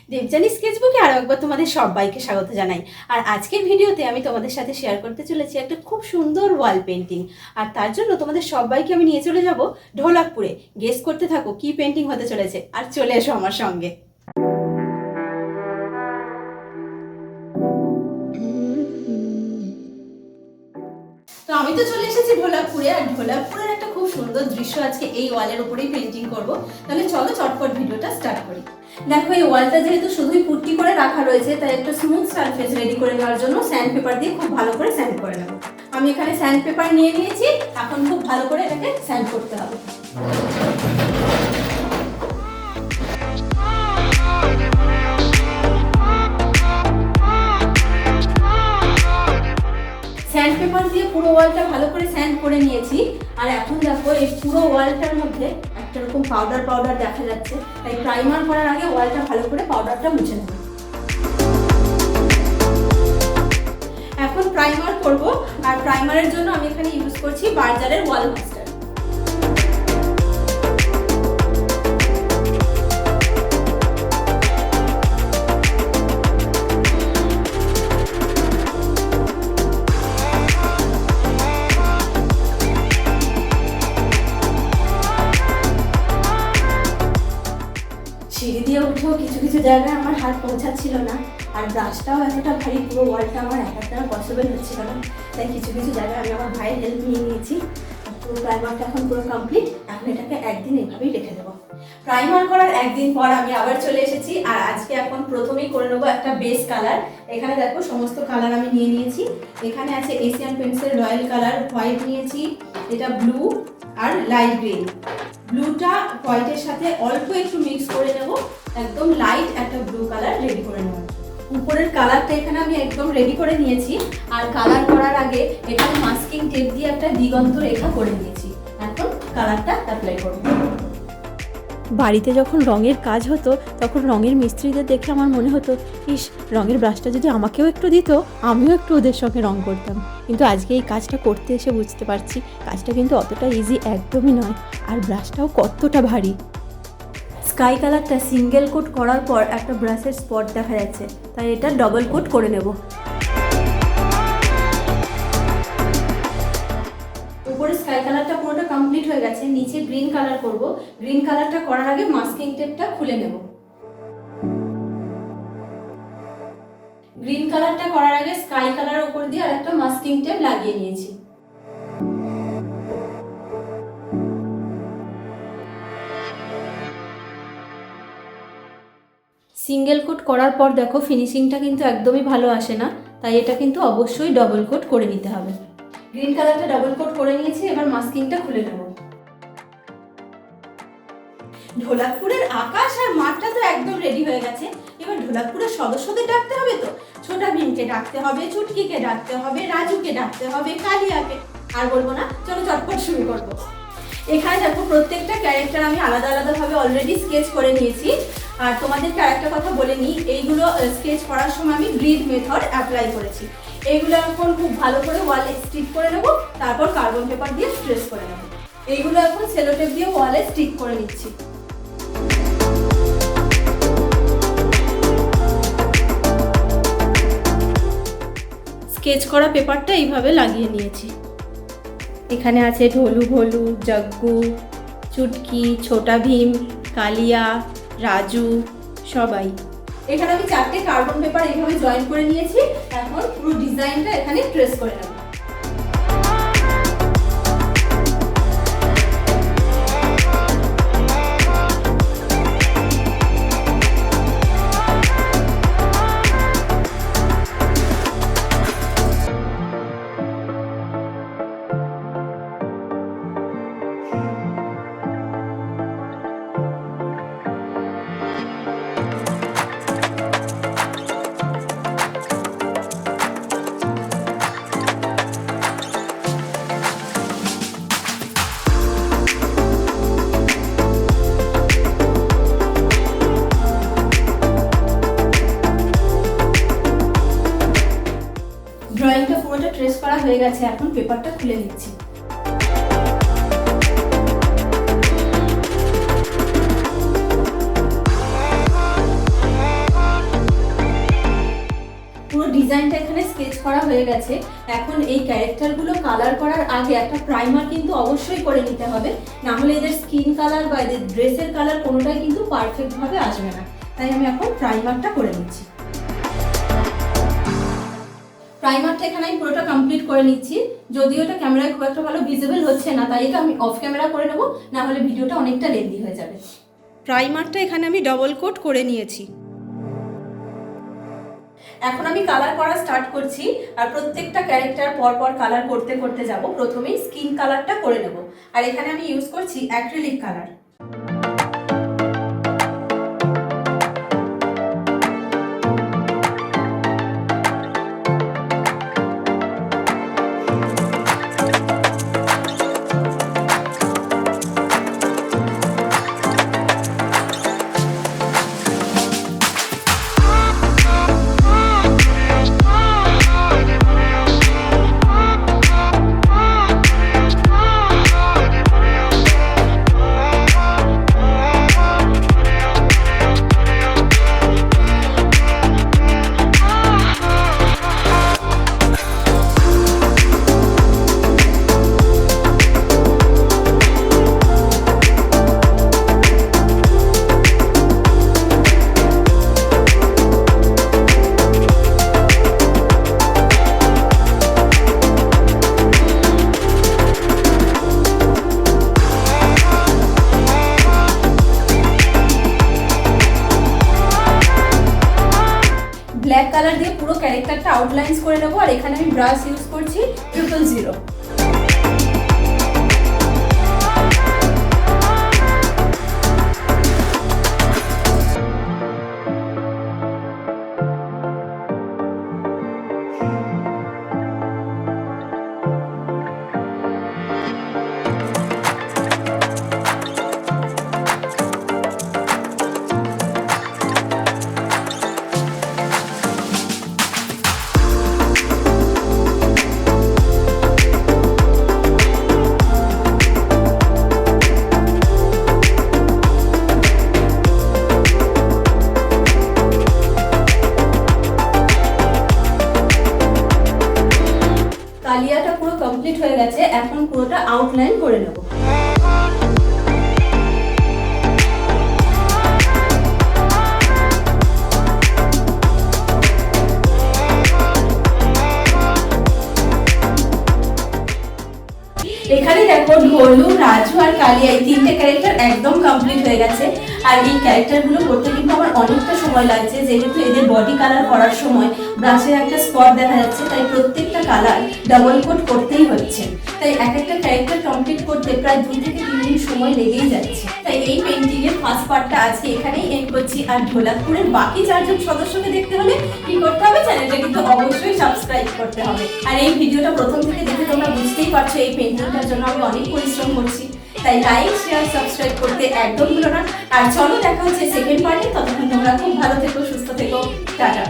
দেবযানী স্কেচবুকে আরও একবার তোমাদের সবাইকে স্বাগত জানাই। আর আজকের ভিডিওতে আমি তোমাদের সাথে শেয়ার করতে চলেছি একটা খুব সুন্দর ওয়াল পেন্টিং। আর তার জন্য তোমাদের সবাইকে আমি নিয়ে চলে যাব ঢোলাকপুরে। গেস করতে থাকো কি পেন্টিং হতে চলেছে, আর চলে এসো আমার সঙ্গে। তো আমি তো চলে এসেছি ঢোলাকপুরে, আর ঢোলাকপুরের একটা খুব সুন্দর দৃশ্য আজকে এই ওয়ালের উপরেই পেন্টিং করব। তাহলে চলো চটপট ভিডিওটা স্টার্ট করি। দেখো, এই ওয়ালটা যেহেতু শুধুই পুট্টি করে রাখা রয়েছে, তাই একটা স্মুথ সারফেস রেডি করে নেওয়ার জন্য স্যান্ড পেপার দিয়ে খুব ভালো করে স্যান্ড করে নেব। আমি এখানে স্যান্ড পেপার নিয়ে নিয়েছি, এখন খুব ভালো করে এটাকে স্যান্ড করতে হবে। স্যান্ড পেপার দিয়ে পুরো ওয়ালটা ভালো করে স্যান্ড করে নিয়েছি। আর এখন দেখো, এই পুরো ওয়ালটার মধ্যে একটা রকম পাউডার পাউডার দেখা যাচ্ছে, তাই প্রাইমার করার আগে ওয়ালটা ভালো করে পাউডারটা মুছে নেব। এখন প্রাইমার করব, আর প্রাইমারের জন্য আমি এখানে ইউজ করছি বার্জারের ওয়াল মাস্টার। সিঁড়ি দিয়ে উঠেও কিছু কিছু জায়গায় আমার হাত পৌঁছাচ্ছিল না, আর ব্রাশটাও এতটা ভারী, পুরো ওয়ালটা আমার একার দ্বারা পসিবল হচ্ছিল না, তাই কিছু কিছু জায়গায় আমি আমার ভাইয়ের হেল্প নিয়ে নিয়েছি। পুরো প্রাইমারটা এখন পুরো কমপ্লিট। এখন এটাকে একদিন এইভাবেই রেখে দেবো। প্রাইমার করার একদিন পর আমি আবার চলে এসেছি, আর আজকে এখন প্রথমেই করে নেবো একটা বেস কালার। এখানে দেখো সমস্ত কালার আমি নিয়ে নিয়েছি। এখানে আছে এশিয়ান পেন্টসের রয়্যাল কালার, হোয়াইট নিয়েছি, এটা ব্লু আর লাইট গ্রিন। ব্লুটা হোয়াইটের সাথে অল্প একটু মিক্স করে নেব, একদম লাইট একটা ব্লু কালার রেডি করে নেব। উপরের কালারটা এখানে আমি একদম রেডি করে নিয়েছি। আর কালার করার আগে এখানে মাস্কিং টেপ দিয়ে একটা দিগন্ত রেখা করে নিয়েছি। এখন কালারটা অ্যাপ্লাই করব। বাড়িতে যখন রঙের কাজ হতো, তখন রঙের মিস্ত্রিদের দেখে আমার মনে হতো, ইস, রঙের ব্রাশটা যদি আমাকেও একটু দিত, আমিও একটু ওদের সঙ্গে রঙ করতাম। কিন্তু আজকে এই কাজটা করতে এসে বুঝতে পারছি, কাজটা কিন্তু অতটা ইজি একদমই নয়, আর ব্রাশটাও কতটা ভারী। স্কাই কালারটা সিঙ্গেল কোট করার পর একটা ব্রাশের স্পট দেখা যাচ্ছে, তাই এটা ডবল কোট করে নেব। উপরে স্কাই কালারটা পুরোটা কমপ্লিট হয়ে গেছে, নিচে গ্রিন কালার করব। গ্রিন কালারটা করার আগে মাস্কিং টেপটা খুলে নেব। গ্রিন কালারটা করার আগে স্কাই কালারের উপর দিয়ে আরেকটা মাস্কিং টেপ লাগিয়ে নিয়েছি। সিঙ্গেল কোট করার পর দেখো ফিনিশিংটা কিন্তু একদমই ভালো আসে না, তাই এটা কিন্তু অবশ্যই ডবল কোট করে নিতে হবে। গ্রিন কালারটা ডাবল কোট করে নিয়েছি, এবার মাস্কিংটা খুলে নেব। ঢোলাকপুরের আকাশ আর মাঠটা তো একদম রেডি হয়ে গেছে। এবার ঢোলাকপুরের সদস্যদের ডাকতে হবে, তো ছোটা ভীমকে ডাকতে হবে, চুটকিকে ডাকতে হবে, রাজুকে ডাকতে হবে, কালিয়াকে। আর বলবো না, চলো চটপট শুরু করবো। এখানে দেখো প্রত্যেকটা ক্যারেক্টার আমি আলাদা আলাদাভাবে অলরেডি স্কেচ করে নিয়েছি। আর তোমাদেরকে আরেকটা কথা বলে নিই, এইগুলো স্কেচ করার সময় আমি গ্রিড মেথড অ্যাপ্লাই করেছি। এইগুলো এখন খুব ভালো করে ওয়ালে স্টিক করে নেব, তারপর কার্বন পেপার দিয়ে স্ট্রেস করে নেব। এইগুলো এখন সেলোটেপ দিয়ে ওয়ালে স্টিক করে নিচ্ছি। স্কেচ করা পেপারটা এইভাবে লাগিয়ে নিয়েছি। এখানে আছে ঢোলু ভোলু, জগ্গু, চুটকি, ছোটা ভীম, কালিয়া, রাজু, সবাই। এখানে আমি 4টে কার্বন পেপার এইভাবে জয়েন করে নিয়েছি। এখন পুরো ডিজাইনটা এখানে ট্রেস করে নেব। ড্রয়িংটা পুরোটা ট্রেস করা হয়ে গেছে, এখন পেপারটা খুলে নিচ্ছি। ডিজাইনটা এখানে স্কেচ করা হয়ে গেছে। এখন এই ক্যারেক্টারগুলো কালার করার আগে একটা প্রাইমার কিন্তু অবশ্যই করে নিতে হবে, না হলে এদের স্কিন কালার বা এদের ড্রেসের কালার কোনোটাই কিন্তু পারফেক্টভাবে আসবে না। তাই আমি এখন প্রাইমারটা করে নিচ্ছি। প্রাইমারটা এখানে আমি পুরোটা কমপ্লিট করে নিচ্ছি। যদিও এটা ক্যামেরায় খুব একটা ভালো ভিজিবল হচ্ছে না, তাই এটা আমি অফ ক্যামেরা করে নেবো, না হলে ভিডিওটা অনেকটা লেন্দি হয়ে যাবে। প্রাইমারটা এখানে আমি ডবল কোট করে নিয়েছি। এখন আমি কালার করা স্টার্ট করছি, আর প্রত্যেকটা ক্যারেক্টার পরপর কালার করতে করতে যাব। প্রথমেই স্কিন কালারটা করে নেব, আর এখানে আমি ইউজ করছি অ্যাক্রিলিক কালার। ব্ল্যাক কালার দিয়ে পুরো ক্যারেক্টারটা আউটলাইন্স করে নেবো, আর এখানে আমি ব্রাশ ইউজ করছি 000। কালিয়াটা পুরো কমপ্লিট হয়ে গেছে, এখন পুরোটা আউটলাইন করে নেব। এখানে দেখো ঢোলু, রাজু আর কালিয়া এই তিনটে ক্যারেক্টার একদম কমপ্লিট হয়ে গেছে। আর এই ক্যারেক্টারগুলো করতে কিন্তু আমার অনেকটা সময় লাগছে, যেহেতু এদের বডি কালার করার সময় ব্রাশের একটা স্পট দেখা যাচ্ছে, তাই প্রত্যেকটা কালার ডাবল কোট করতেই হচ্ছে। তাই এক একটা ক্যারেক্টার কমপ্লিট করতে প্রায় 2 থেকে 3 দিন সময় লেগেই যাচ্ছে। তাই এই পেইন্টিং এর ফার্স্ট পার্টটা আজকে এখানেই এন্ড করছি। আর ঢোলাকপুরের বাকি 4 জন সদস্যকে দেখতে হলে কি করতে হবে, চ্যানেলটা কিন্তু অবশ্যই সাবস্ক্রাইব করতে হবে। আর এই ভিডিওটা প্রথম থেকে দেখে তোমরা বুঝতেই পারছো এই পেইন্টিংটার জন্য আমি অনেক পরিশ্রম করছি। তাই লাইক, শেয়ার, সাবস্ক্রাইব করতে একদম ভুলো না। আর চলো দেখা হচ্ছে সেকেন্ড পার্টে। ততক্ষণ তোমরা খুব ভালো থেকো, সুস্থ থেকো, টাটা।